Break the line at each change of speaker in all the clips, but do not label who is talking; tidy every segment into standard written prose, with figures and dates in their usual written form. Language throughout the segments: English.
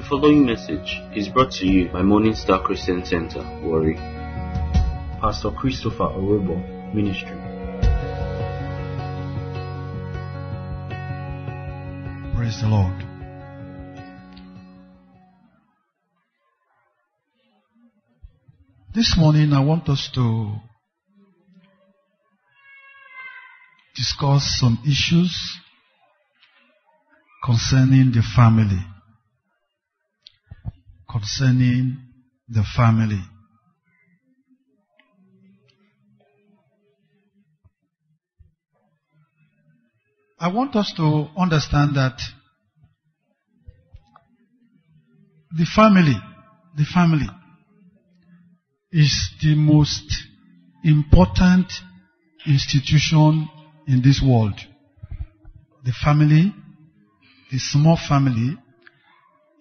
following message is brought to you by Morning Star Christian Center, Warri.
Pastor Christopher Orobo Ministry.
Praise the Lord. This morning I want us to discuss some issues concerning the family. Concerning the family. I want us to understand that the family is the most important institution in this world. The family, the small family,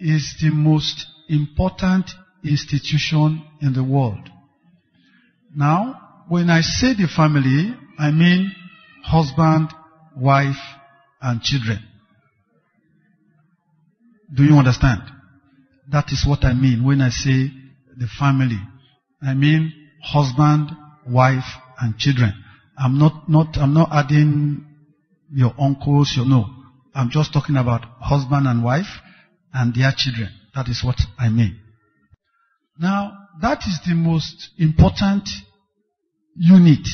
is the most important institution in the world. Now, when I say the family, I mean husband, wife, and children. Do you understand? That is what I mean when I say the family. I mean husband, wife, and children. I'm not adding your uncles, no. I'm just talking about husband and wife and their children. That is what I mean. Now, that is the most important unit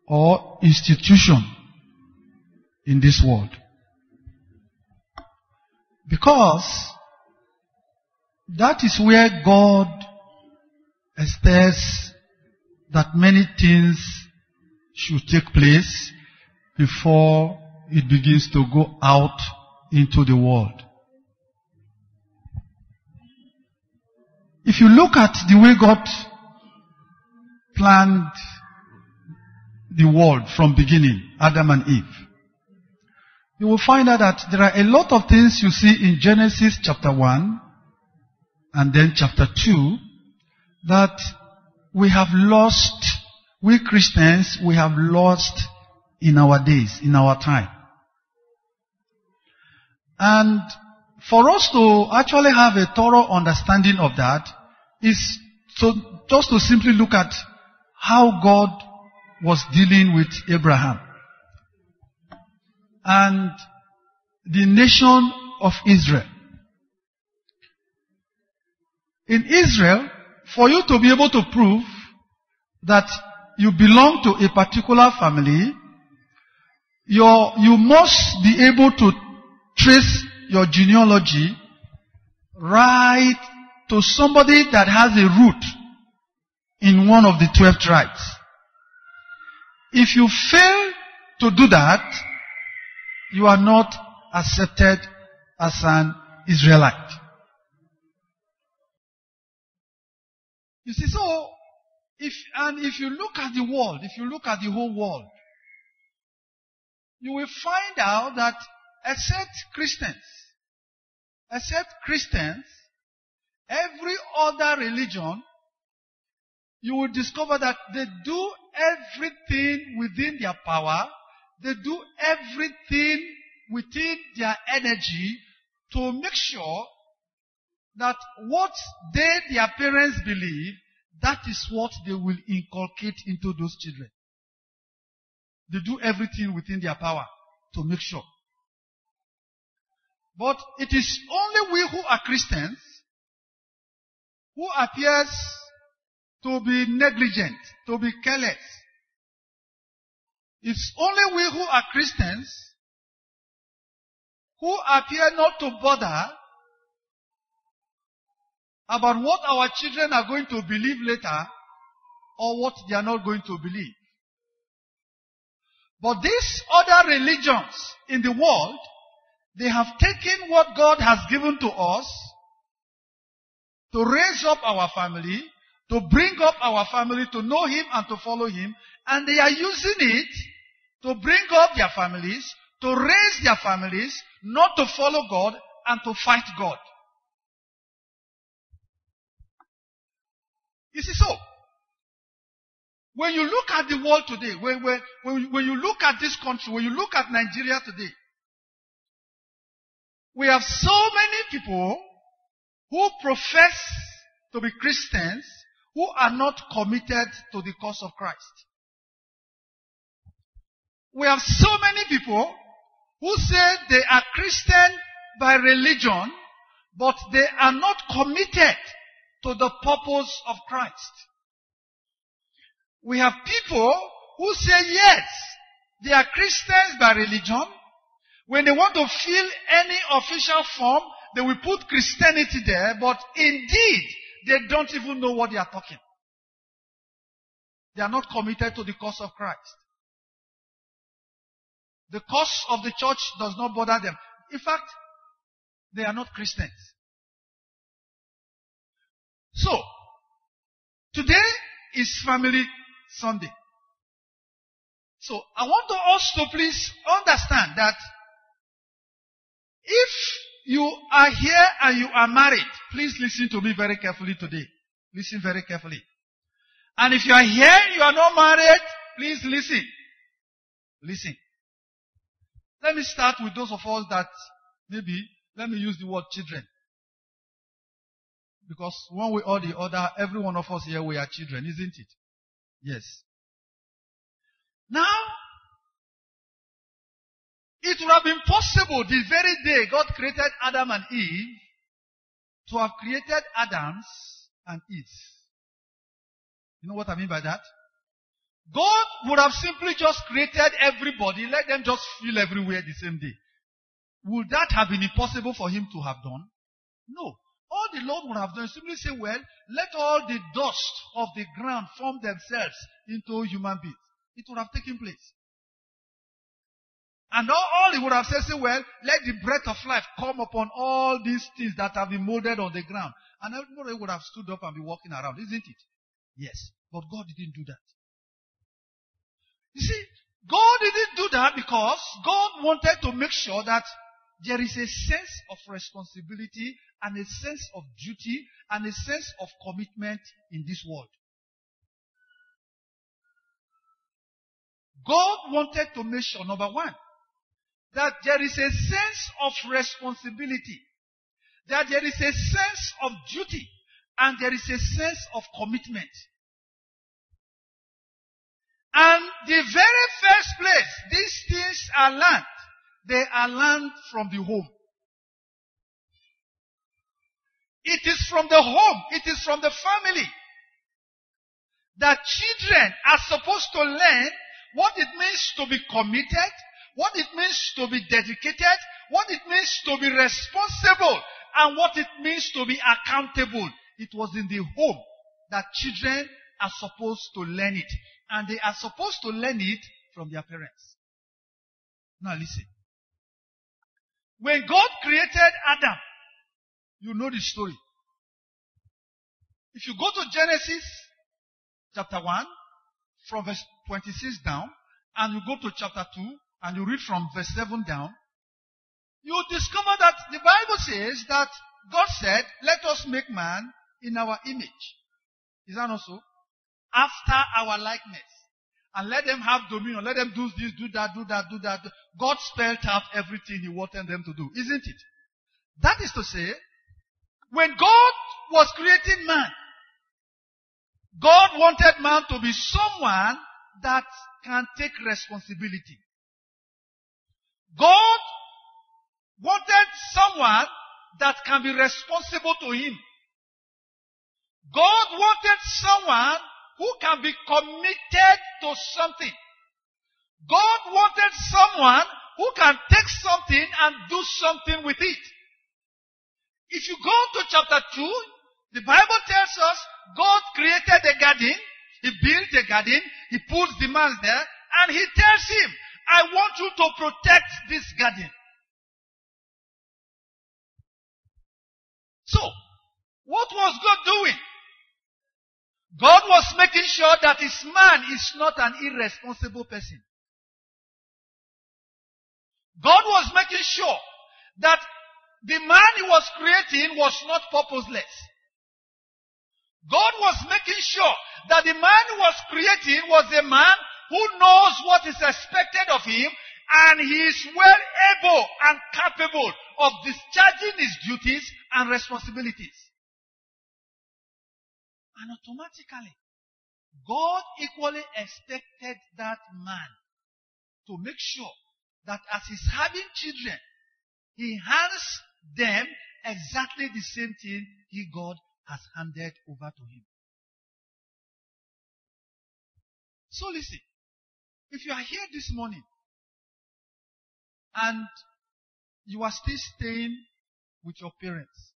or institution in this world. Because that is where God expects that many things should take place before it begins to go out into the world. If you look at the way God planned the world from beginning, Adam and Eve, you will find out that there are a lot of things you see in Genesis chapter 1 and then chapter 2 that we have lost, we Christians, we have lost in our days, in our time. And for us to actually have a thorough understanding of that is just to simply look at how God was dealing with Abraham and the nation of Israel. In Israel, for you to be able to prove that you belong to a particular family, you must be able to trace your genealogy right to somebody that has a root in one of the 12 tribes. If you fail to do that, you are not accepted as an Israelite. You see, so, if you look at the world, if you look at the whole world, you will find out that except Christians, every other religion, you will discover that they do everything within their power, they do everything within their energy to make sure that what their parents believe, that is what they will inculcate into those children. They do everything within their power to make sure. But it is only we who are Christians who appears to be negligent, to be careless. It's only we who are Christians who appear not to bother about what our children are going to believe later or what they are not going to believe. But these other religions in the world, they have taken what God has given to us to raise up our family, to bring up our family to know Him and to follow Him, and they are using it to bring up their families, to raise their families, not to follow God and to fight God. You see, so, when you look at the world today, when you look at this country, when you look at Nigeria today, We have so many people who profess to be Christians who are not committed to the cause of Christ. We have so many people who say they are Christian by religion, but they are not committed to the purpose of Christ. We have people who say yes, they are Christians by religion. When they want to fill any official form, they will put Christianity there, but indeed, they don't even know what they are talking. They are not committed to the cause of Christ. The cause of the church does not bother them. In fact, they are not Christians. So, today is Family Sunday. So, I want us to please understand that if you are here and you are married, please listen to me very carefully today. Listen very carefully. And if you are here and you are not married, please listen. Listen. Let me start with those of us that maybe, let me use the word children. Because one way or the other, every one of us here, we are children, isn't it? Yes. Now, it would have been possible the very day God created Adam and Eve to have created Adams and Eve. You know what I mean by that? God would have simply just created everybody, let them just feel everywhere the same day. Would that have been impossible for him to have done? No. All the Lord would have done is simply say, well, let all the dust of the ground form themselves into human beings. It would have taken place. And all he would have said, well, let the breath of life come upon all these things that have been molded on the ground. And everybody would have stood up and be walking around, isn't it? Yes. But God didn't do that. You see, God didn't do that because God wanted to make sure that there is a sense of responsibility and a sense of duty and a sense of commitment in this world. God wanted to make sure, number one, that there is a sense of responsibility, that there is a sense of duty, and there is a sense of commitment. And the very first place these things are learned, they are learned from the home. It is from the home, it is from the family that children are supposed to learn what it means to be committed, what it means to be dedicated, what it means to be responsible, and what it means to be accountable. It was in the home that children are supposed to learn it. And they are supposed to learn it from their parents. Now listen. When God created Adam, you know the story. If you go to Genesis chapter 1, from verse 26 down, and you go to chapter 2, and you read from verse 7 down, you discover that the Bible says that God said, let us make man in our image. Is that not so? After our likeness. And let them have dominion. Let them do this, do that, do that, do that. God spelled out everything he wanted them to do. Isn't it? That is to say, when God was creating man, God wanted man to be someone that can take responsibility. God wanted someone that can be responsible to him. God wanted someone who can be committed to something. God wanted someone who can take something and do something with it. If you go to chapter 2, the Bible tells us God created a garden, he built a garden, he puts the man there, and he tells him, I want you to protect this garden. So, what was God doing? God was making sure that his man is not an irresponsible person. God was making sure that the man he was creating was not purposeless. God was making sure that the man he was creating was a man who knows what is expected of him, and he is well able and capable of discharging his duties and responsibilities. And automatically, God equally expected that man to make sure that as he's having children, he hands them exactly the same thing God has handed over to him. So listen, if you are here this morning and you are still staying with your parents,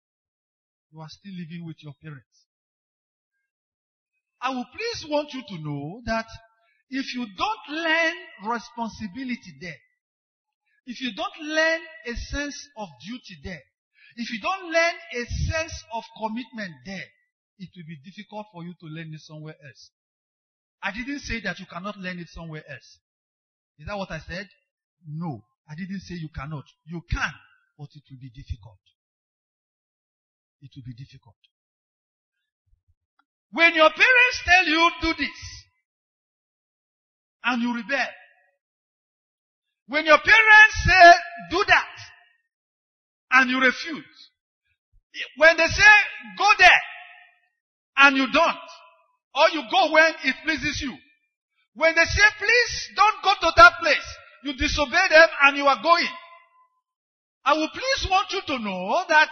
you are still living with your parents, I will please want you to know that if you don't learn responsibility there, if you don't learn a sense of duty there, if you don't learn a sense of commitment there, it will be difficult for you to learn it somewhere else. I didn't say that you cannot learn it somewhere else. Is that what I said? No. I didn't say you cannot. You can, but it will be difficult. It will be difficult. When your parents tell you do this, and you rebel. When your parents say do that, and you refuse. When they say go there, and you don't, or you go when it pleases you. When they say please don't go to that place, you disobey them and you are going. I will please want you to know that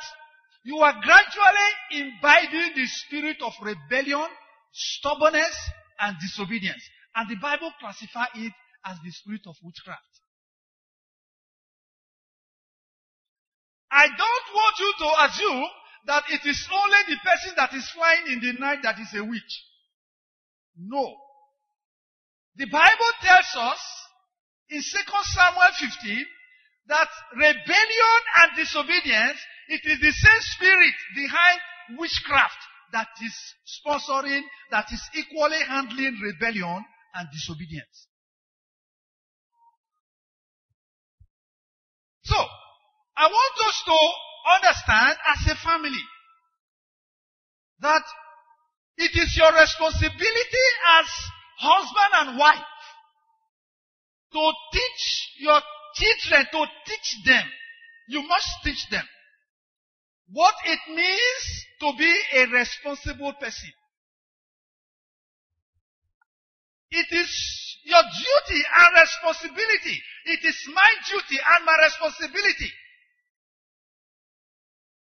you are gradually imbibing the spirit of rebellion, stubbornness, and disobedience. And the Bible classifies it as the spirit of witchcraft. I don't want you to assume that it is only the person that is flying in the night that is a witch. No. The Bible tells us in 2 Samuel 15 that rebellion and disobedience, it is the same spirit behind witchcraft that is sponsoring, that is equally handling rebellion and disobedience. So, I want us to understand as a family that it is your responsibility as husband and wife to teach your children, to teach them. You must teach them what it means to be a responsible person. It is your duty and responsibility. It is my duty and my responsibility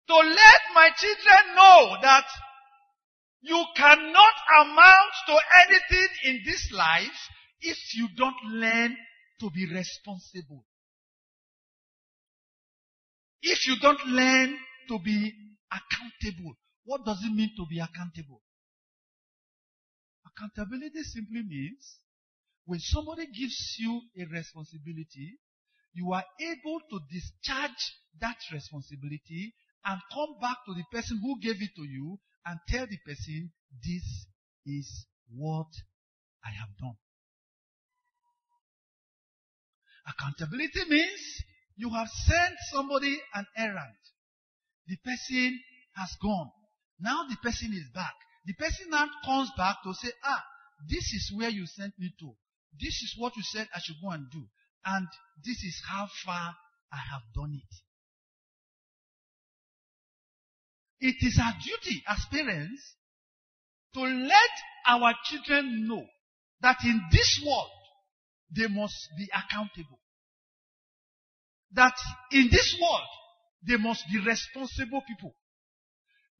to let my children know that you cannot amount to anything in this life if you don't learn to be responsible. If you don't learn to be accountable. What does it mean to be accountable? Accountability simply means when somebody gives you a responsibility, you are able to discharge that responsibility and come back to the person who gave it to you and tell the person, this is what I have done. Accountability means you have sent somebody an errand. The person has gone. Now the person is back. The person now comes back to say, this is where you sent me to. This is what you said I should go and do. And this is how far I have done it. It is our duty as parents to let our children know that in this world, they must be accountable. That in this world, they must be responsible people.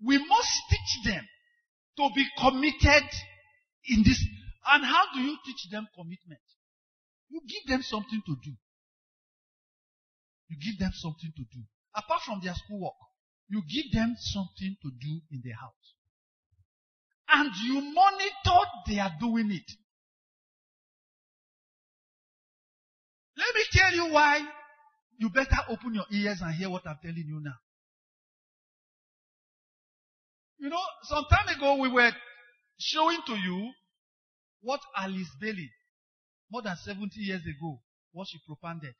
We must teach them to be committed in this. And how do you teach them commitment? You give them something to do. You give them something to do. Apart from their schoolwork, you give them something to do in their house. And you monitor they are doing it. Let me tell you why you better open your ears and hear what I'm telling you now. You know, some time ago we were showing to you what Alice Bailey, more than 70 years ago, what she propounded.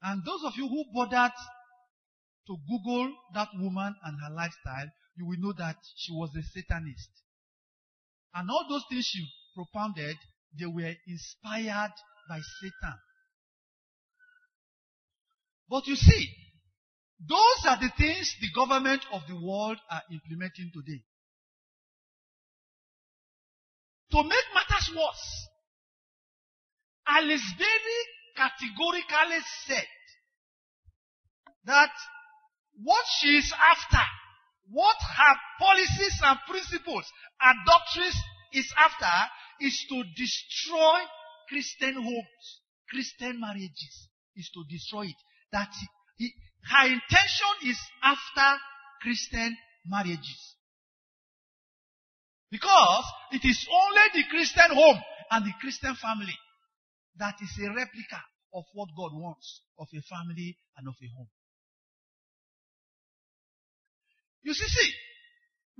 And those of you who bothered to Google that woman and her lifestyle, you will know that she was a Satanist. And all those things she propounded, they were inspired by Satan. But you see, those are the things the government of the world are implementing today. To make matters worse, Alice Bailey categorically said that what she is after, what her policies and principles and doctrines is after, is to destroy Christian homes, Christian marriages, is to destroy it. That her intention is after Christian marriages. Because it is only the Christian home and the Christian family that is a replica of what God wants of a family and of a home. You see,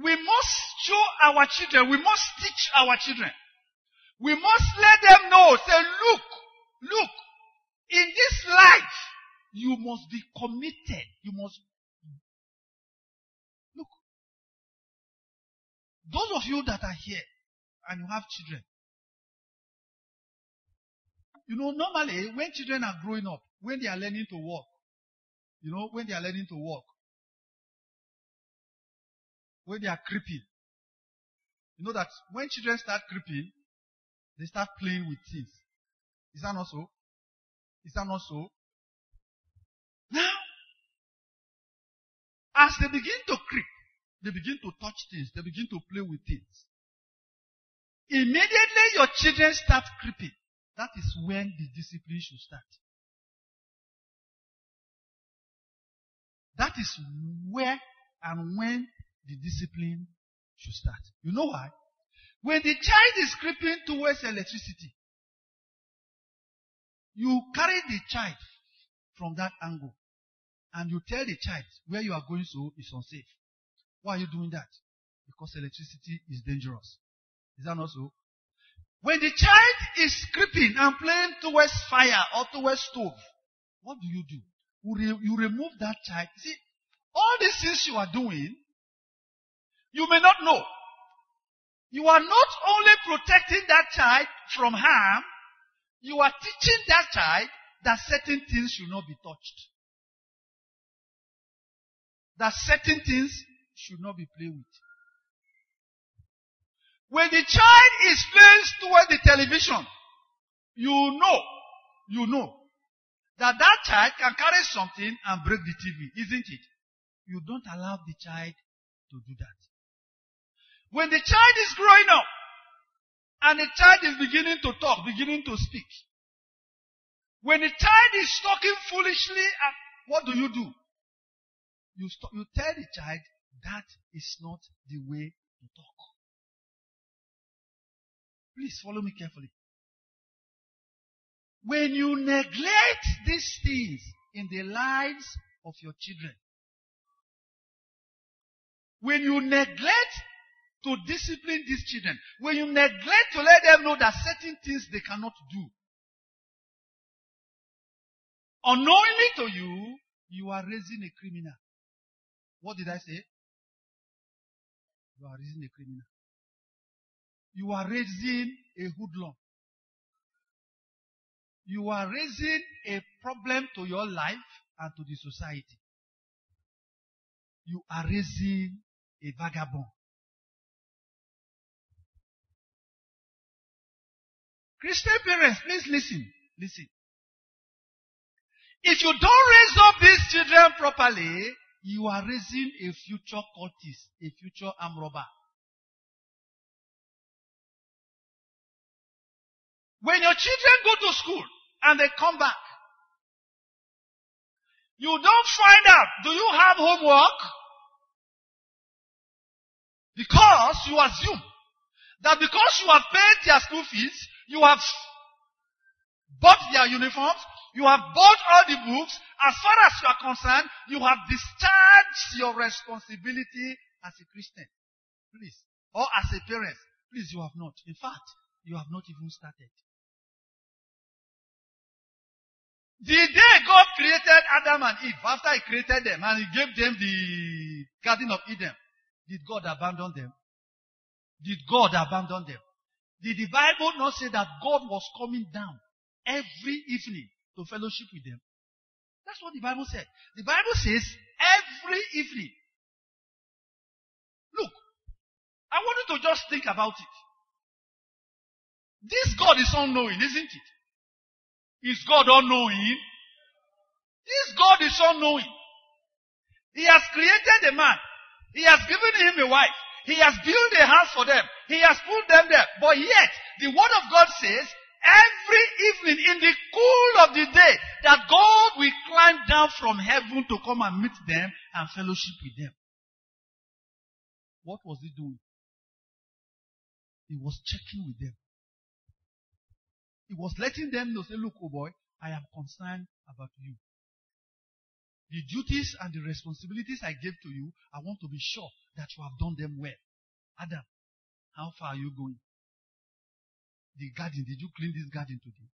we must show our children, we must teach our children. We must let them know, say, look, in this life, you must be committed. You must, look. Those of you that are here and you have children, you know, normally when children are growing up, when they are learning to walk, when they are creeping, you know that when children start creeping, they start playing with things. Is that not so? Now, as they begin to creep, they begin to touch things, they begin to play with things. Immediately your children start creeping. That is when the discipline should start. That is where and when the discipline should start. You know why? When the child is creeping towards electricity, you carry the child from that angle and you tell the child where you are going to is unsafe. Why are you doing that? Because electricity is dangerous. Is that not so? When the child is creeping and playing towards fire or towards stove, what do? You remove that child. See, all these things you are doing, you may not know. You are not only protecting that child from harm, you are teaching that child that certain things should not be touched. That certain things should not be played with. When the child is placed toward the television, you know that child can carry something and break the TV, isn't it? You don't allow the child to do that. When the child is growing up, and the child is beginning to talk, beginning to speak, when the child is talking foolishly, what do? You tell the child that is not the way to talk. Please follow me carefully. When you neglect these things in the lives of your children, when you neglect to discipline these children, when you neglect to let them know that certain things they cannot do, unknowingly to you, you are raising a criminal. What did I say? You are raising a criminal. You are raising a hoodlum. You are raising a problem to your life and to the society. You are raising a vagabond. Christian parents, please listen. If you don't raise up these children properly, you are raising a future cultist, a future armed robber. When your children go to school and they come back, you don't find out, do you have homework? Because you assume that because you have paid their school fees, you have bought their uniforms, you have bought all the books. As far as you are concerned, you have discharged your responsibility as a Christian. Please. Or as a parent. Please, you have not. In fact, you have not even started. The day God created Adam and Eve, after He created them and He gave them the Garden of Eden, did God abandon them? Did God abandon them? Did the Bible not say that God was coming down every evening to fellowship with them? That's what the Bible said. The Bible says every evening. Look, I want you to just think about it. This God is all-knowing, isn't it? Is God all-knowing? This God is all-knowing. He has created a man. He has given him a wife. He has built a house for them. He has put them there. But yet, the word of God says, every evening in the cool of the day, that God will climb down from heaven to come and meet them and fellowship with them. What was he doing? He was checking with them. He was letting them know, say, look, oh boy, I am concerned about you. The duties and the responsibilities I gave to you, I want to be sure that you have done them well. Adam, how far are you going? The garden, did you clean this garden today?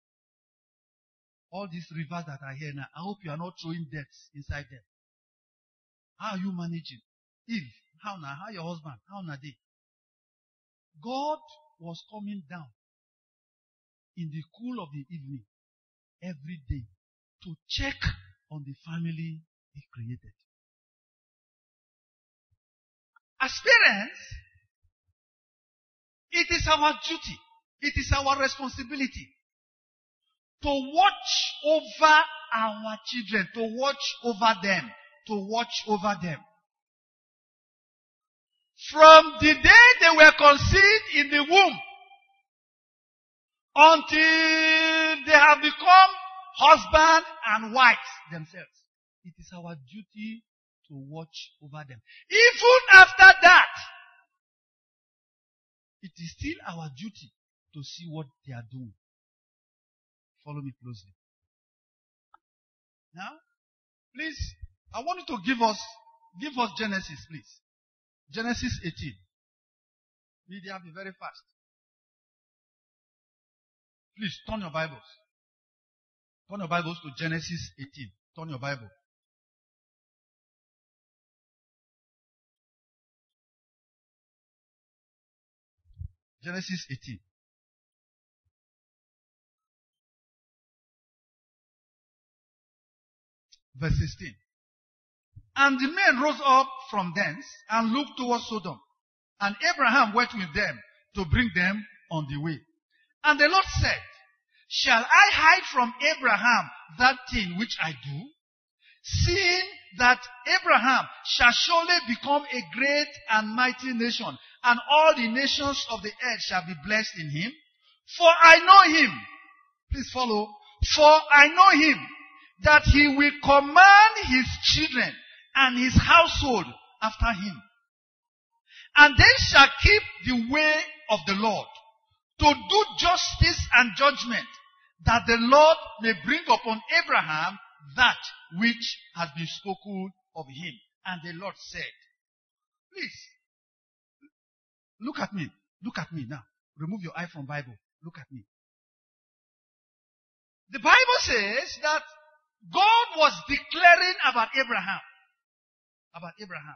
All these rivers that are here now, I hope you are not throwing debts inside them. How are you managing? Eve, how now? How your husband? How now they? God was coming down in the cool of the evening every day to check on the family he created. As parents, it is our duty, it is our responsibility to watch over our children, to watch over them, to watch over them. From the day they were conceived in the womb until they have become husband and wife themselves. It is our duty to watch over them. Even after that, it is still our duty to see what they are doing. Follow me closely. Now, please, I want you to give us Genesis, please. Genesis 18. Media, be very fast. Please, turn your Bibles. Turn your Bibles to Genesis 18. Turn your Bible. Genesis 18. Verse 16. And the men rose up from thence and looked towards Sodom. And Abraham went with them to bring them on the way. And the Lord said, shall I hide from Abraham that thing which I do? Seeing that Abraham shall surely become a great and mighty nation, and all the nations of the earth shall be blessed in him. For I know him. Please follow. For I know him, that he will command his children and his household after him. And they shall keep the way of the Lord, to do justice and judgment, that the Lord may bring upon Abraham that which has been spoken of him. And the Lord said, please, look at me. Look at me now. Remove your eye from Bible. Look at me. The Bible says that God was declaring about Abraham. About Abraham.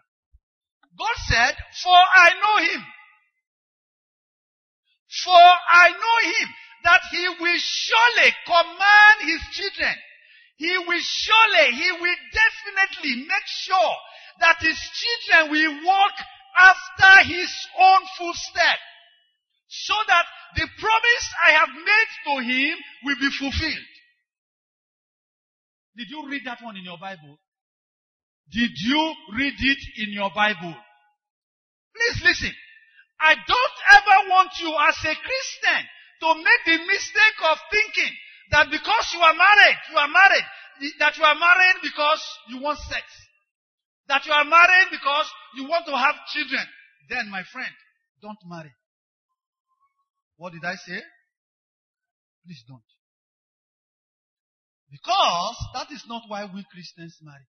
God said, for I know him. For I know him, that he will surely command his children. He will definitely make sure that his children will walk after his own footstep. So that the promise I have made to him will be fulfilled. Did you read that one in your Bible? Did you read it in your Bible? Please listen. I don't ever want you as a Christian to make the mistake of thinking that because you are married, that you are married because you want sex. That you are married because you want to have children. Then, my friend, don't marry. What did I say? Please don't. Because that is not why we Christians marry.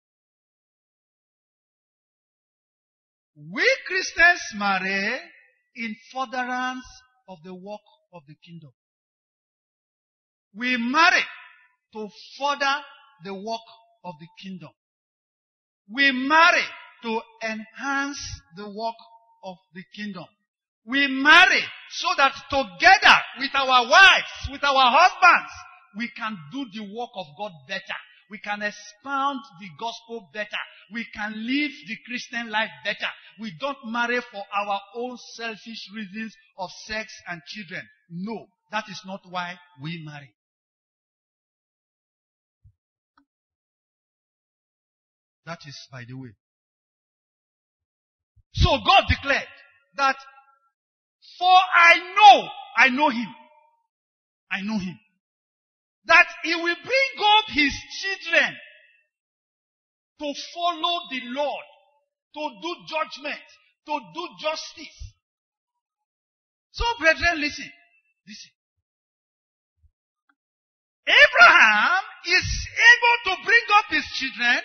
We Christians marry in furtherance of the work of the kingdom. We marry to further the work of the kingdom. We marry to enhance the work of the kingdom. We marry so that together with our wives, with our husbands, we can do the work of God better. We can expound the gospel better. We can live the Christian life better. We don't marry for our own selfish reasons of sex and children. No, that is not why we marry. That is by the way. So God declared that, for I know him, that he will bring up his children to follow the Lord, to do judgment, to do justice. So brethren, listen. Abraham is able to bring up his children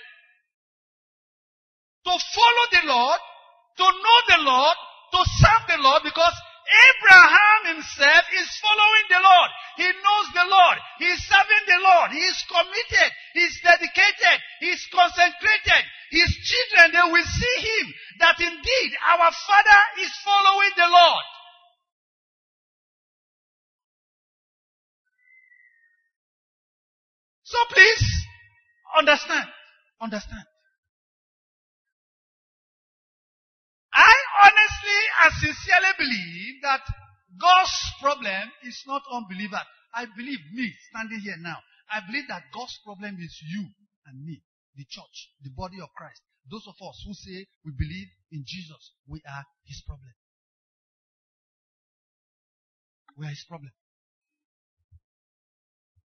to follow the Lord, to know the Lord, to serve the Lord, because Abraham himself is following the Lord. He knows the Lord. He is serving the Lord. He is committed. He is dedicated. He is concentrated. His children, they will see him that indeed our Father is following the Lord. So please, understand. I honestly and sincerely believe that God's problem is not unbelievers. I believe me, standing here now, I believe that God's problem is you and me, the church, the body of Christ. Those of us who say we believe in Jesus, we are his problem. We are his problem.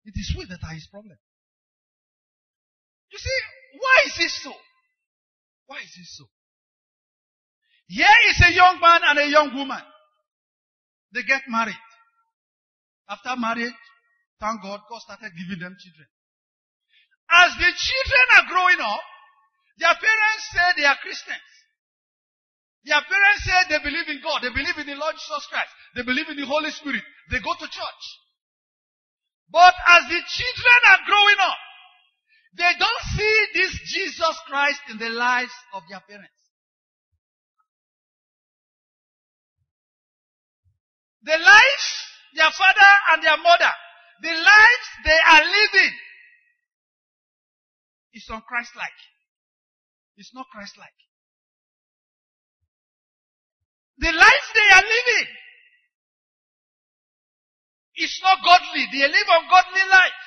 It is we that are his problem. You see, why is this so? Why is this so? Here is a young man and a young woman. They get married. After marriage, thank God, God started giving them children. As the children are growing up, their parents say they are Christians. Their parents say they believe in God. They believe in the Lord Jesus Christ. They believe in the Holy Spirit. They go to church. But as the children are growing up, they don't see this Jesus Christ in the lives of their parents. The life their father and their mother, the lives they are living is un-Christ-like. It's not Christ-like. The life they are living is not godly. They live an ungodly life.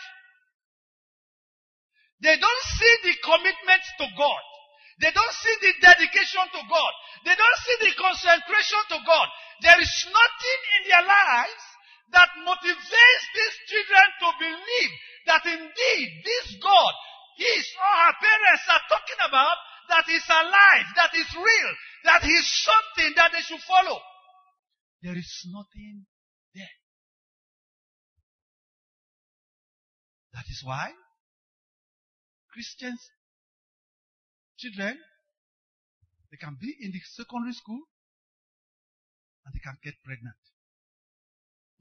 They don't see the commitment to God. They don't see the dedication to God. They don't see the concentration to God. There is nothing in their lives that motivates these children to believe that indeed this God, his or her parents are talking about, that is alive, that is real, that he is something that they should follow. There is nothing there. That is why Christians, children, they can be in the secondary school and they can get pregnant.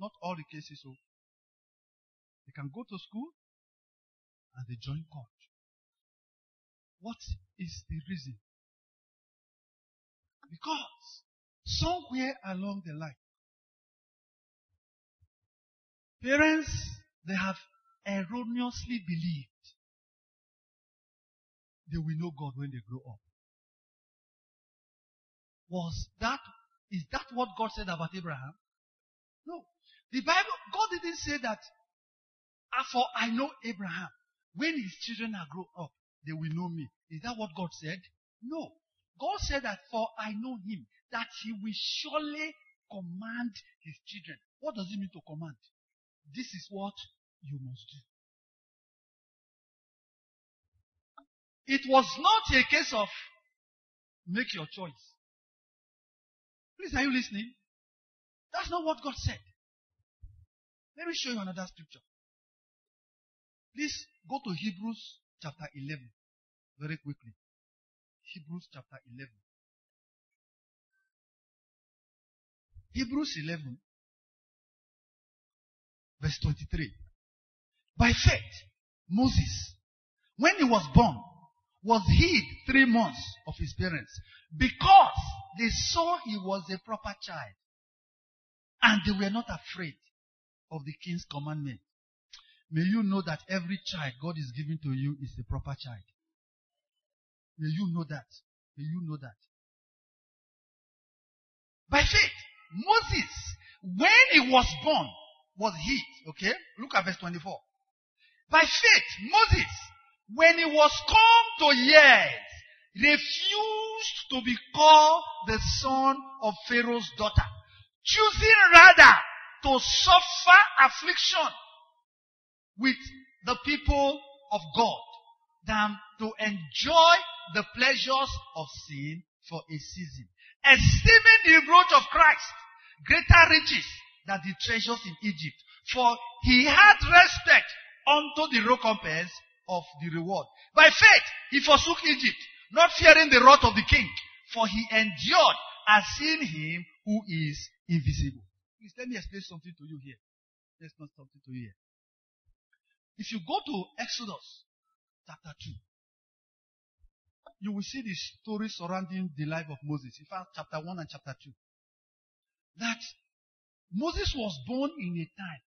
Not all the cases, so they can go to school and they join court. What is the reason? Because somewhere along the line, parents, they have erroneously believed they will know God when they grow up. Is that what God said about Abraham? No. The Bible, God didn't say that, for I know Abraham. When his children are grown up, they will know me. Is that what God said? No. God said that, for I know him, that he will surely command his children. What does it mean to command? This is what you must do. It was not a case of make your choice. Please, are you listening? That's not what God said. Let me show you another scripture. Please go to Hebrews chapter 11 very quickly. Hebrews chapter 11. Hebrews 11 verse 23. By faith, Moses, when he was born, was hid 3 months of his parents because they saw he was a proper child and they were not afraid of the king's commandment. May you know that every child God is giving to you is a proper child. May you know that. May you know that. By faith, Moses, when he was born, was hid. Okay? Look at verse 24. By faith, Moses, when he was come to years, refused to be called the son of Pharaoh's daughter, choosing rather to suffer affliction with the people of God than to enjoy the pleasures of sin for a season, esteeming the reproach of Christ greater riches than the treasures in Egypt, for he had respect unto the recompense of the reward. By faith he forsook Egypt, not fearing the wrath of the king, for he endured as seeing him who is invisible. Please let me explain something to you here. Let's not something to you here. If you go to Exodus chapter 2, you will see the story surrounding the life of Moses. In fact, chapter 1 and chapter 2. That Moses was born in a time.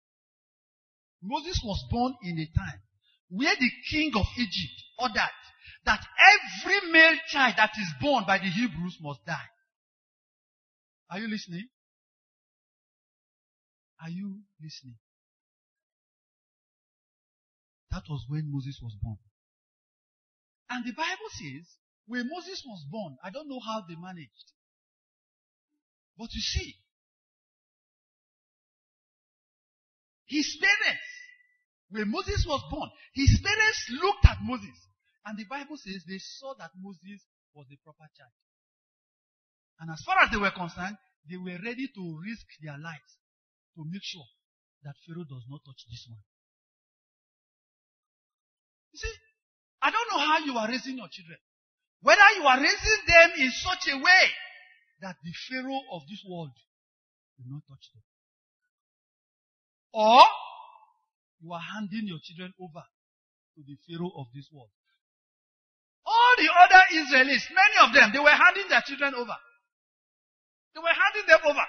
Moses was born in a time where the king of Egypt ordered that every male child that is born by the Hebrews must die. Are you listening? Are you listening? That was when Moses was born. And the Bible says, when Moses was born, I don't know how they managed. But you see, his parents, when Moses was born, his parents looked at Moses. And the Bible says they saw that Moses was a proper child. And as far as they were concerned, they were ready to risk their lives to make sure that Pharaoh does not touch this one. You see, I don't know how you are raising your children. Whether you are raising them in such a way that the Pharaoh of this world will not touch them. Or you are handing your children over to the Pharaoh of this world. All the other Israelites, many of them, they were handing their children over. They were handing them over.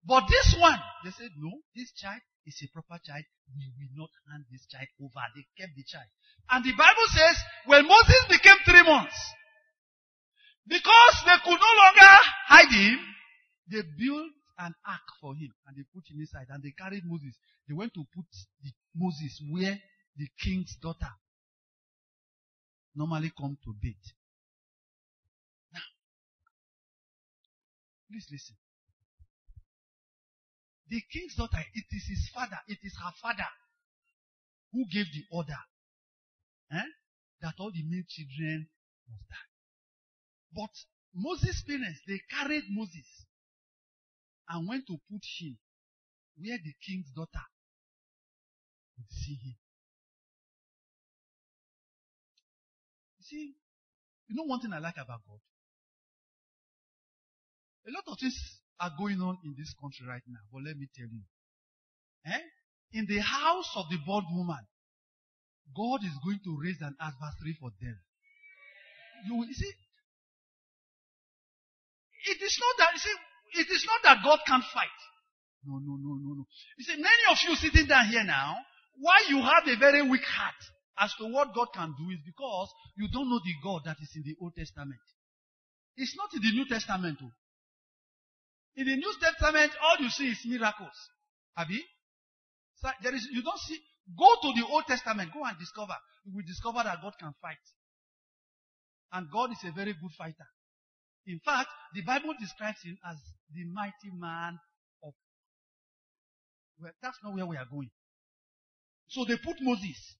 But this one, they said, no, this child is a proper child. We will not hand this child over. They kept the child. And the Bible says, when Moses became 3 months, because they could no longer hide him, they built an ark for him and they put him inside and they carried Moses. They went to put Moses where the king's daughter normally come to bathe. Now, please listen. The king's daughter, it is his father, it is her father who gave the order that all the male children must die. But Moses' parents, they carried Moses and went to put him where the king's daughter could see him. You see, you know one thing I like about God? A lot of things are going on in this country right now, but let me tell you. In the house of the bondwoman, God is going to raise an adversary for them. You see, it is not that God can't fight. No. You see, many of you sitting down here now, why you have a very weak heart as to what God can do is because you don't know the God that is in the Old Testament. It's not in the New Testament. In the New Testament, all you see is miracles. Abi? So you don't see. Go to the Old Testament. Go and discover. You will discover that God can fight. And God is a very good fighter. In fact, the Bible describes him as the mighty man of... Well, that's not where we are going. So they put Moses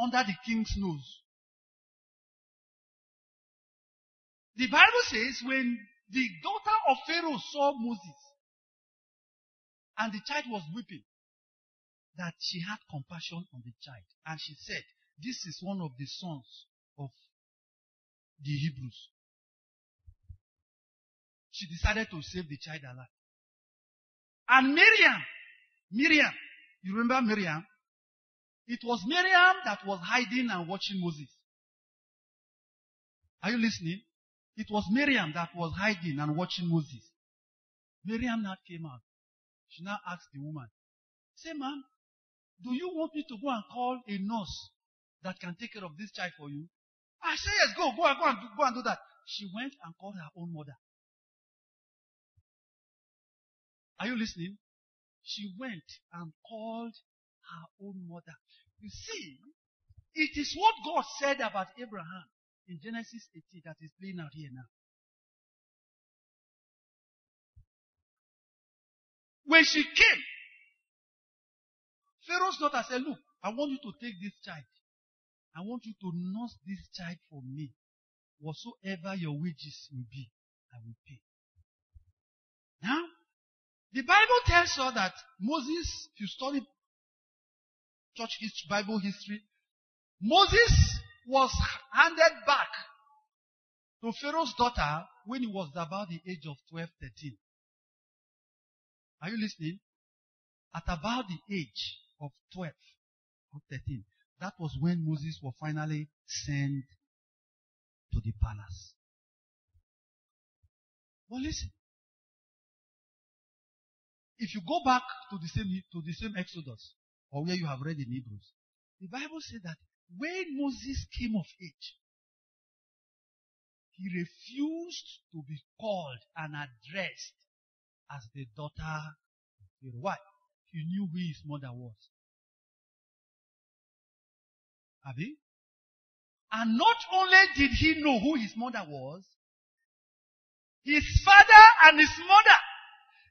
under the king's nose. The Bible says when the daughter of Pharaoh saw Moses and the child was weeping, that she had compassion on the child. And she said, this is one of the sons of the Hebrews. She decided to save the child alive. And Miriam, you remember Miriam? It was Miriam that was hiding and watching Moses. Are you listening? It was Miriam that was hiding and watching Moses. Miriam now came out. She now asked the woman, say, ma'am, do you want me to go and call a nurse that can take care of this child for you? I said, yes, go and do that. She went and called her own mother. Are you listening? She went and called her own mother. You see, it is what God said about Abraham in Genesis 18 that is playing out here now. When she came, Pharaoh's daughter said, look, I want you to take this child. I want you to nurse this child for me. Whatsoever your wages will be, I will pay. Now, the Bible tells us that Moses, if you study church history, Bible history, Moses was handed back to Pharaoh's daughter when he was about the age of 12, 13. Are you listening? At about the age of 12 or 13. That was when Moses was finally sent to the palace. But listen. If you go back to the same Exodus, or where you have read in Hebrews, the Bible said that when Moses came of age, he refused to be called and addressed as the daughter of Pharaoh. Why? He knew who his mother was. Abi? And not only did he know who his mother was, his father and his mother,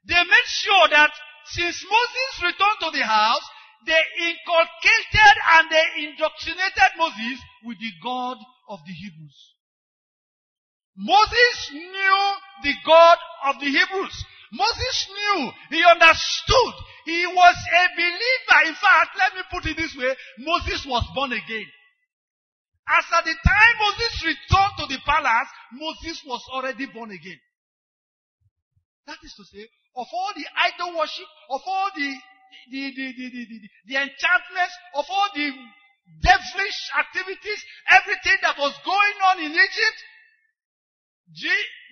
they made sure that since Moses returned to the house, they inculcated and they indoctrinated Moses with the God of the Hebrews. Moses knew the God of the Hebrews. Moses knew, he understood, he was a believer. In fact, let me put it this way, Moses was born again. As at the time Moses returned to the palace, Moses was already born again. That is to say, of all the idol worship, of all the enchantments, of all the devilish activities, everything that was going on in Egypt,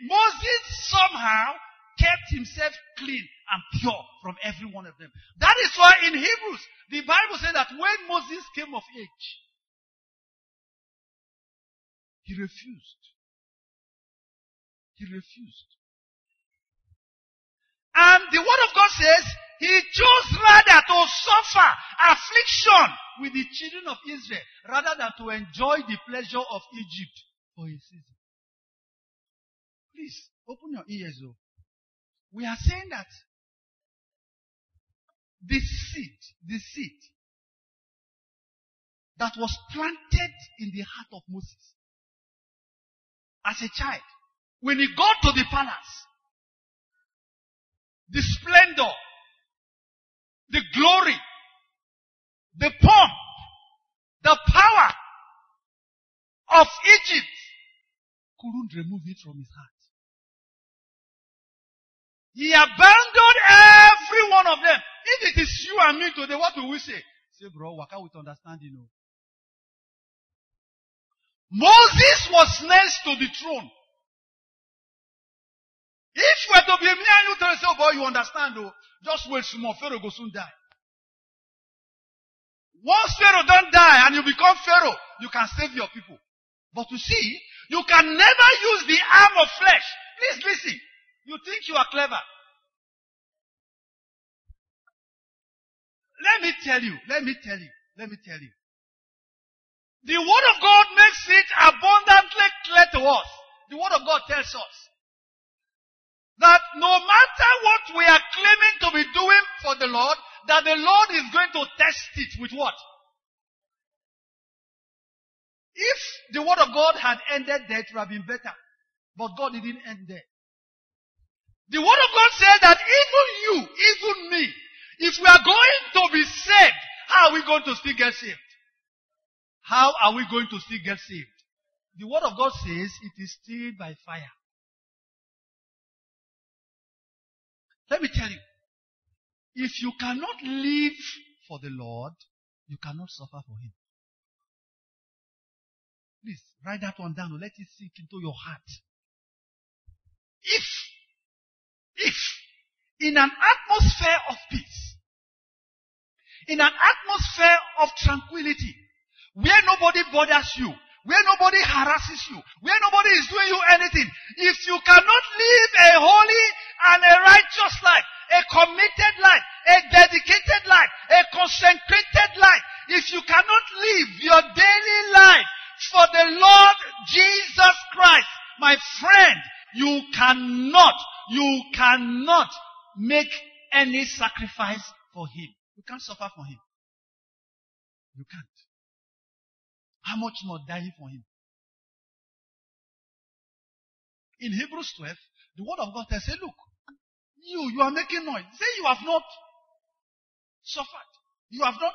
Moses somehow kept himself clean and pure from every one of them. That is why in Hebrews, the Bible says that when Moses came of age, he refused. He refused. And the word of God says, he chose rather to suffer affliction with the children of Israel rather than to enjoy the pleasure of Egypt for a season. Please, open your ears though. We are saying that the seed that was planted in the heart of Moses as a child, when he got to the palace, the splendor, the glory, the pomp, the power of Egypt couldn't remove it from his heart. He abandoned every one of them. If it is you and me today, what will we say? Say, bro, waka with understanding. No. Moses was next to the throne. If we're to be me and you tell us, oh boy, you understand though, just wait some more, Pharaoh will soon die. Once Pharaoh don't die and you become Pharaoh, you can save your people. But you see, you can never use the arm of flesh. Please listen. You think you are clever. Let me tell you. The word of God makes it abundantly clear to us. The word of God tells us that no matter what we are claiming to be doing for the Lord, that the Lord is going to test it with what? If the word of God had ended there, it would have been better. But God didn't end there. The word of God said that even you, even me, if we are going to be saved, how are we going to still get saved? How are we going to still get saved? The word of God says it is still by fire. Let me tell you, if you cannot live for the Lord, you cannot suffer for Him. Please, write that one down and let it sink into your heart. If in an atmosphere of peace, in an atmosphere of tranquility, where nobody bothers you, where nobody harasses you, where nobody is doing you anything. If you cannot live a holy and a righteous life, a committed life, a dedicated life, a consecrated life, if you cannot live your daily life for the Lord Jesus Christ, my friend, you cannot make any sacrifice for Him. You can't suffer for Him. You can't. How much more dying for Him? In Hebrews 12, the word of God says, look, you are making noise. Say you have not suffered. You have not,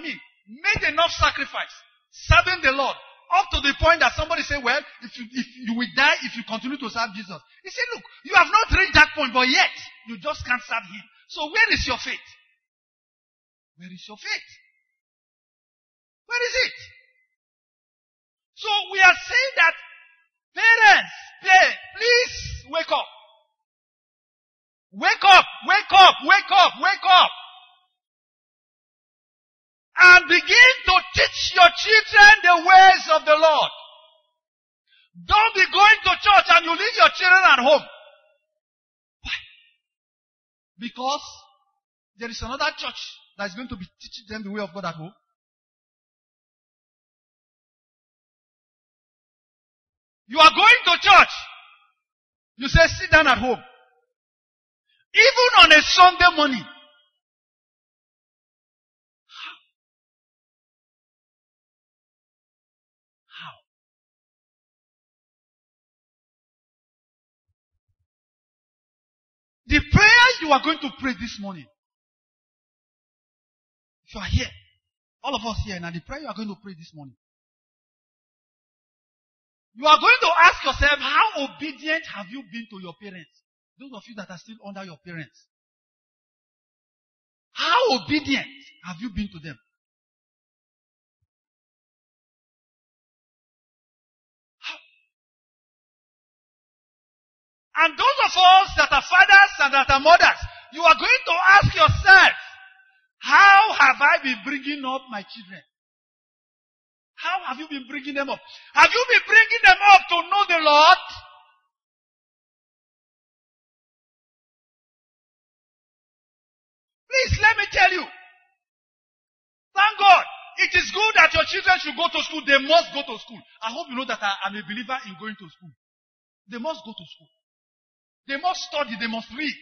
made enough sacrifice, serving the Lord, up to the point that somebody say, well, if you will die if you continue to serve Jesus. He said, look, you have not reached that point, but yet, you just can't serve Him. So where is your faith? Where is your faith? Where is it? So we are saying that parents, please wake up. Wake up, wake up, wake up, wake up. And begin to teach your children the ways of the Lord. Don't be going to church and you leave your children at home. Why? Because there is another church that is going to be teaching them the way of God at home. You are going to church. You say, sit down at home. Even on a Sunday morning. How? The prayer you are going to pray this morning. If you are here, all of us here now, the prayer you are going to pray this morning. You are going to ask yourself, how obedient have you been to your parents? Those of you that are still under your parents. How obedient have you been to them? How? And those of us that are fathers and that are mothers, you are going to ask yourself, how have I been bringing up my children? How have you been bringing them up? Have you been bringing them up to know the Lord? Please, let me tell you. Thank God. It is good that your children should go to school. They must go to school. I hope you know that I am a believer in going to school. They must go to school. They must study. They must read.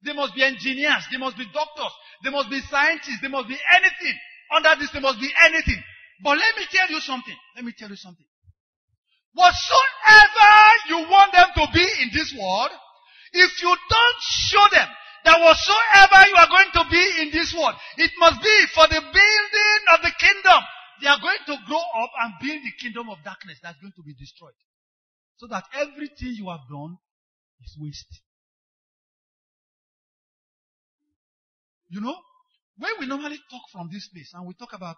They must be engineers. They must be doctors. They must be scientists. They must be anything. Under this, they must be anything. But let me tell you something. Whatsoever you want them to be in this world, if you don't show them that whatsoever you are going to be in this world, it must be for the building of the kingdom. They are going to grow up and build the kingdom of darkness that's going to be destroyed. So that everything you have done is waste. You know, when we normally talk from this place and we talk about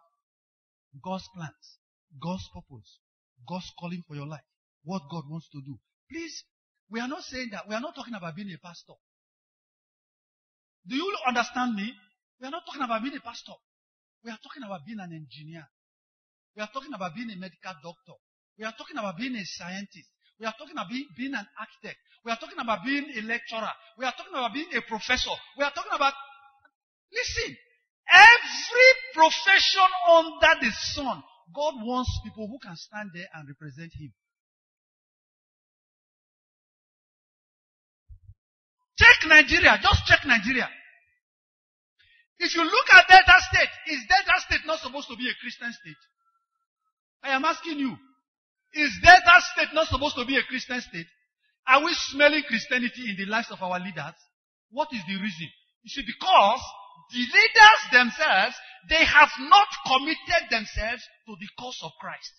God's plans, God's purpose, God's calling for your life, what God wants to do. Please, we are not saying that. We are not talking about being a pastor. Do you understand me? We are not talking about being a pastor. We are talking about being an engineer. We are talking about being a medical doctor. We are talking about being a scientist. We are talking about being an architect. We are talking about being a lecturer. We are talking about being a professor. We are talking about, listen, every profession under the sun, God wants people who can stand there and represent Him. Check Nigeria. Just check Nigeria. If you look at Delta State, is Delta State not supposed to be a Christian state? I am asking you. Is Delta State not supposed to be a Christian state? Are we smelling Christianity in the lives of our leaders? What is the reason? You see, because the leaders themselves, they have not committed themselves to the cause of Christ.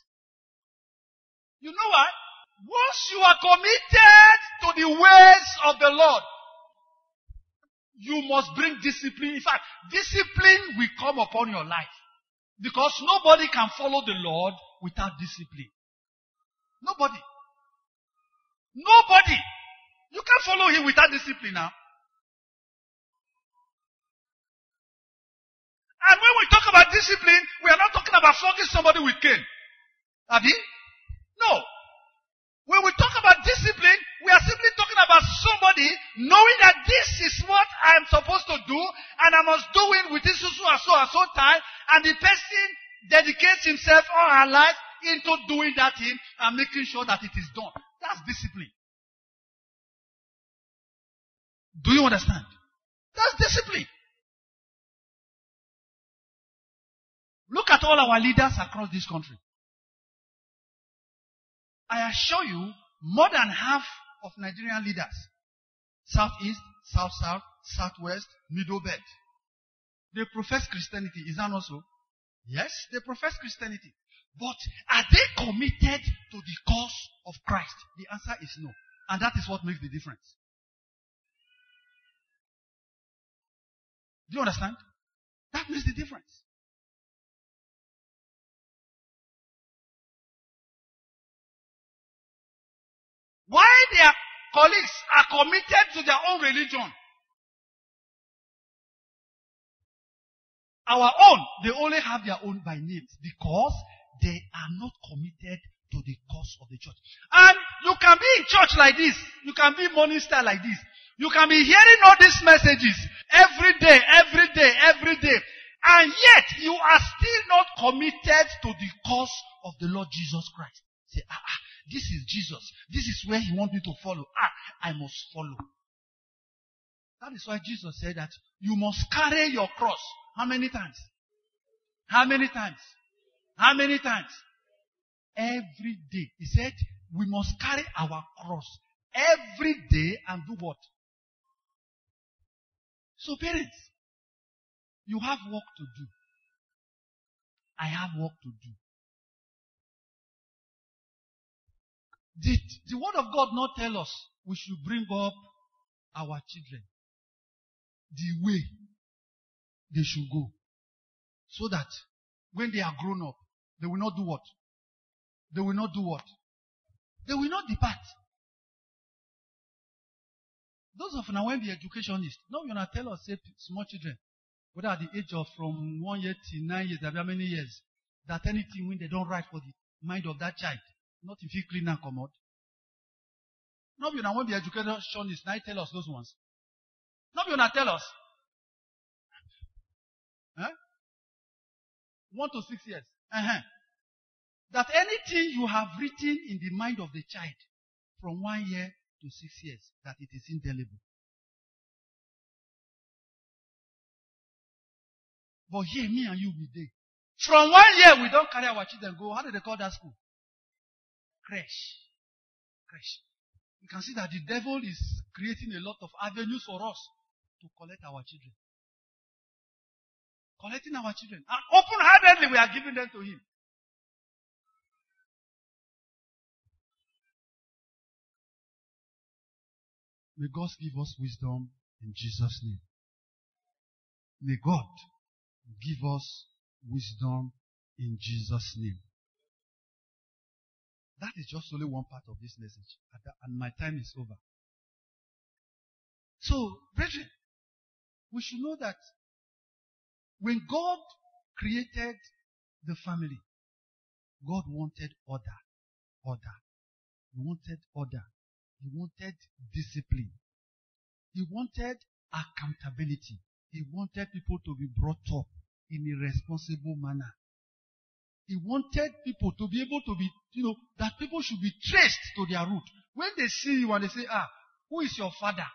You know what? Once you are committed to the ways of the Lord, you must bring discipline. In fact, discipline will come upon your life. Because nobody can follow the Lord without discipline. Nobody. Nobody. You can't follow Him without discipline now. And when we talk about discipline, we are not talking about flogging somebody with cane. Have you? No. When we talk about discipline, we are simply talking about somebody knowing that this is what I am supposed to do, and I must do it within so time, and the person dedicates himself all her life into doing that thing and making sure that it is done. That's discipline. Do you understand? That's discipline. Look at all our leaders across this country. I assure you, more than half of Nigerian leaders, Southeast, South-South, Southwest, Middle Belt, they profess Christianity. Is that not so? Yes, they profess Christianity. But are they committed to the cause of Christ? The answer is no. And that is what makes the difference. Do you understand? That makes the difference. Why their colleagues are committed to their own religion? Our own, they only have their own by names because they are not committed to the cause of the church. And you can be in church like this. You can be morning star like this. You can be hearing all these messages every day. And yet, you are still not committed to the cause of the Lord Jesus Christ. Say, this is Jesus. This is where he wants me to follow. I must follow. That is why Jesus said that you must carry your cross. How many times? How many times? How many times? Every day. He said we must carry our cross every day and do what? So parents, you have work to do. I have work to do. Did the word of God not tell us we should bring up our children the way they should go, so that when they are grown up, they will not do what? They will not do what? They will not depart. Those of now when the educationists, now you not tell us, say, small children, whether at the age of from 1 year to 9 years, there are many years, that anything when they don't write for the mind of that child, not if you clean and come out. Now you now when the educationists now tell us those ones. Now you not tell us. 1 to 6 years. That anything you have written in the mind of the child from 1 year to 6 years, that it is indelible. But here, me and you, we did. From 1 year, we don't carry our children go. How do they call that school? Creche. Creche. You can see that the devil is creating a lot of avenues for us to collect our children. Collecting our children. And open-handedly, we are giving them to him. May God give us wisdom in Jesus' name. May God give us wisdom in Jesus' name. That is just only one part of this message. And my time is over. So, brethren, we should know that when God created the family, God wanted order. Order. He wanted order. He wanted discipline. He wanted accountability. He wanted people to be brought up in a responsible manner. He wanted people to be able to be, that people should be traced to their root. When they see you and they say, who is your father?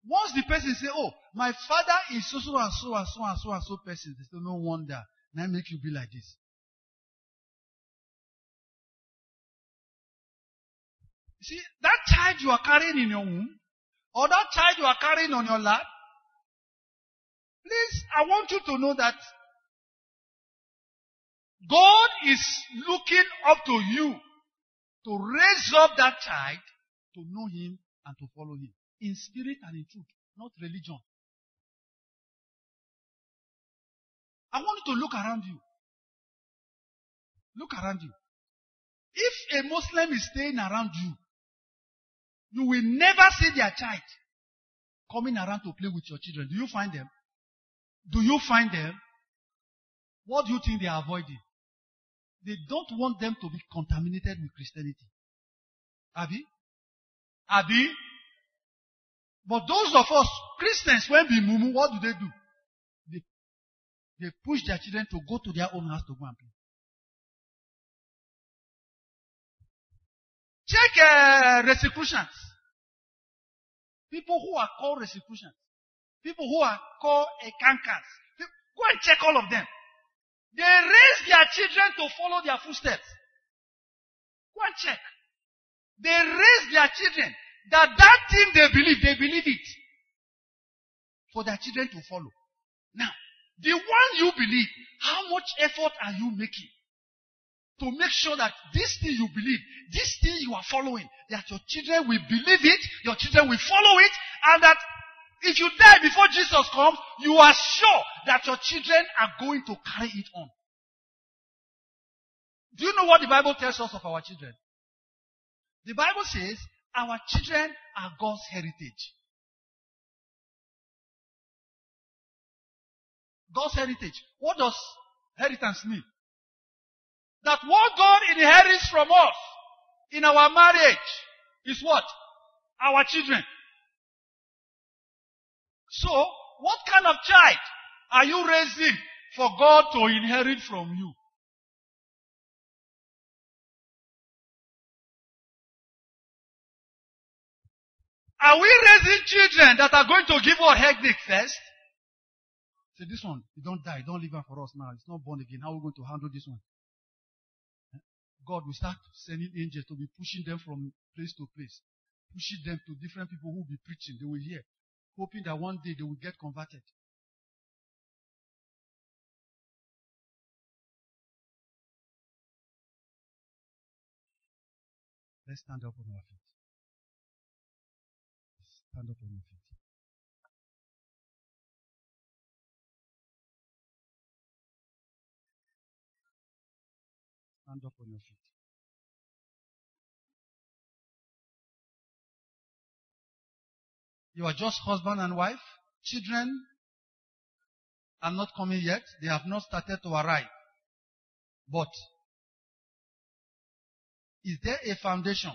Once the person say, my father is so and so person, they say, no wonder. Now make you be like this. You see, that child you are carrying in your womb, or that child you are carrying on your lap, please, I want you to know that God is looking up to you to raise up that child to know him and to follow him. In spirit and in truth, not religion. I want you to look around you. Look around you. If a Muslim is staying around you, you will never see their child coming around to play with your children. Do you find them? do you find them? What do you think they are avoiding? They don't want them to be contaminated with Christianity. Abi? But those of us, Christians, when we mumu, what do? They push their children to go to their own house to go and play. Check Rosicrucians. People who are called Rosicrucians. People who are called Ekankans. Go and check all of them. They raise their children to follow their footsteps. Go and check. They raise their children that thing they believe it. For their children to follow. Now, the one you believe, how much effort are you making to make sure that this thing you believe, this thing you are following, that your children will believe it, your children will follow it, and that if you die before Jesus comes, you are sure that your children are going to carry it on. Do you know what the Bible tells us of our children? The Bible says our children are God's heritage. God's heritage. What does inheritance mean? That what God inherits from us in our marriage is what? Our children. So, what kind of child are you raising for God to inherit from you? Are we raising children that are going to give us headache first? Say, this one, you don't die, don't leave her for us now. It's not born again. How are we going to handle this one? God will start sending angels to be pushing them from place to place. Pushing them to different people who will be preaching. They will hear. Hoping that one day they will get converted. Let's stand up on our feet. Stand up on your feet. Stand up on your feet. You are just husband and wife. Children are not coming yet. They have not started to arrive. But is there a foundation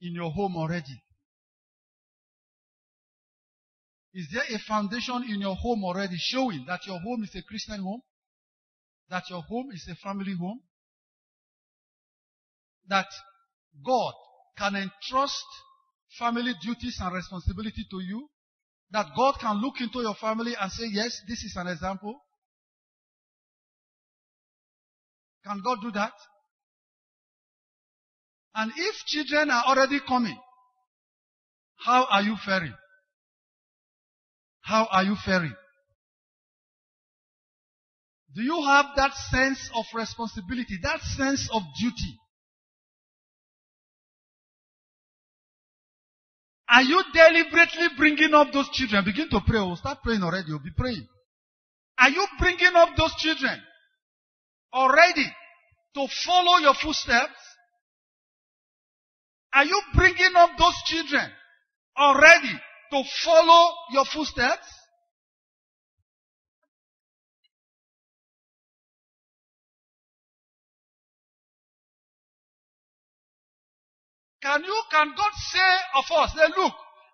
in your home already? Is there a foundation in your home already showing that your home is a Christian home? That your home is a family home? That God can entrust family duties and responsibility to you? That God can look into your family and say, yes, this is an example? Can God do that? And if children are already coming, how are you faring? How are you faring? Do you have that sense of responsibility, that sense of duty? Are you deliberately bringing up those children? Begin to pray. We'll start praying already. You'll be praying. Are you bringing up those children already to follow your footsteps? Are you bringing up those children already to follow your footsteps? Can God say of us, say, look,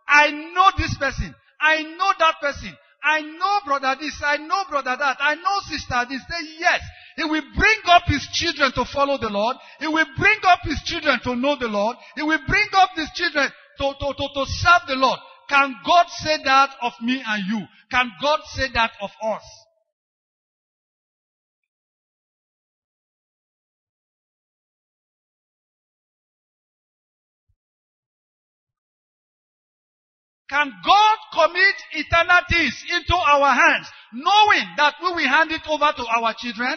I know this person. I know that person. I know brother this. I know brother that. I know sister this. Say, yes. He will bring up his children to follow the Lord. He will bring up his children to know the Lord. He will bring up his children to serve the Lord. Can God say that of me and you? Can God say that of us? Can God commit eternal things into our hands, knowing that we will hand it over to our children?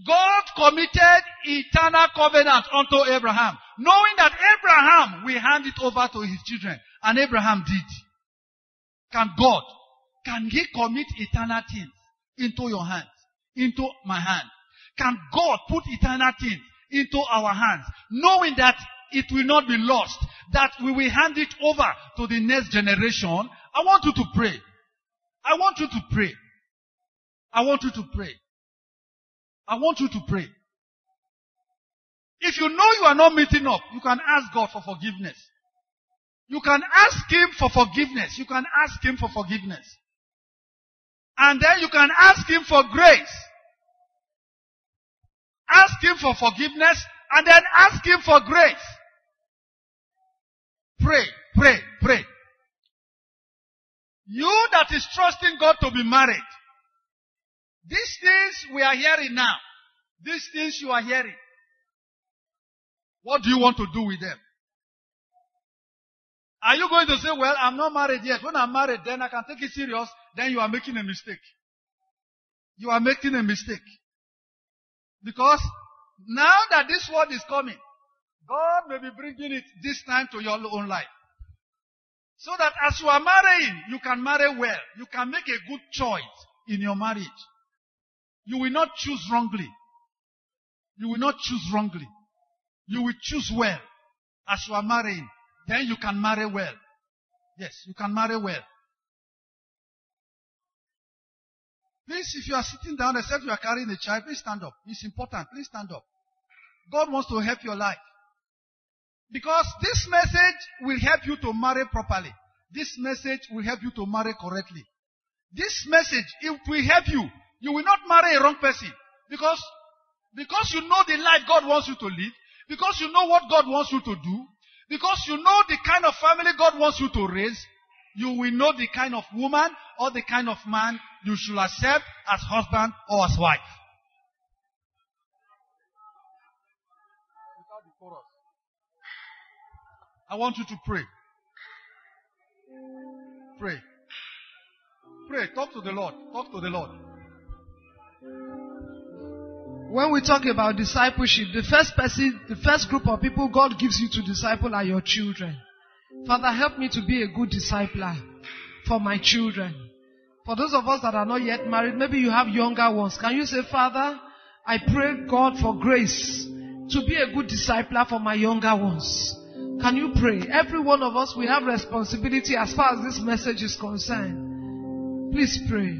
God committed eternal covenant unto Abraham, knowing that Abraham will hand it over to his children. And Abraham did. Can he commit eternal things into your hands, into my hand? Can God put eternal things into our hands, knowing that it will not be lost, that we will hand it over to the next generation, I want you to pray. I want you to pray. I want you to pray. I want you to pray. If you know you are not meeting up, you can ask God for forgiveness. You can ask Him for forgiveness. You can ask Him for forgiveness. And then you can ask Him for grace. Ask Him for forgiveness and then ask Him for grace. Pray, pray, pray. You that is trusting God to be married, these things we are hearing now, these things you are hearing, what do you want to do with them? Are you going to say, well, I'm not married yet. When I'm married, then I can take it serious. Then you are making a mistake. You are making a mistake. Because now that this word is coming, God may be bringing it this time to your own life. So that as you are marrying, you can marry well. You can make a good choice in your marriage. You will not choose wrongly. You will not choose wrongly. You will choose well as you are marrying. Then you can marry well. Yes, you can marry well. Please, if you are sitting down, except you are carrying a child, please stand up. It's important. Please stand up. God wants to help your life. Because this message will help you to marry properly. This message will help you to marry correctly. This message, it will help you. You will not marry a wrong person. Because you know the life God wants you to live. Because you know what God wants you to do. Because you know the kind of family God wants you to raise. You will know the kind of woman or the kind of man you should accept as husband or as wife. I want you to pray. Pray. Pray. Talk to the Lord. Talk to the Lord.
When we talk about discipleship, the first group of people God gives you to disciple are your children. Father, help me to be a good discipler for my children. For those of us that are not yet married, maybe you have younger ones. Can you say, Father, I pray God for grace to be a good discipler for my younger ones. Can you pray? Every one of us, we have responsibility as far as this message is concerned. Please pray.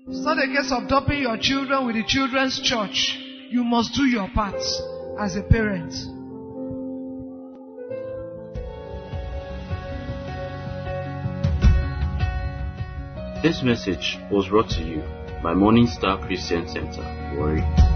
It's not a case of dumping your children with the children's church. You must do your part as a parent.
This message was brought to you by Morning Star Christian Center, Warri.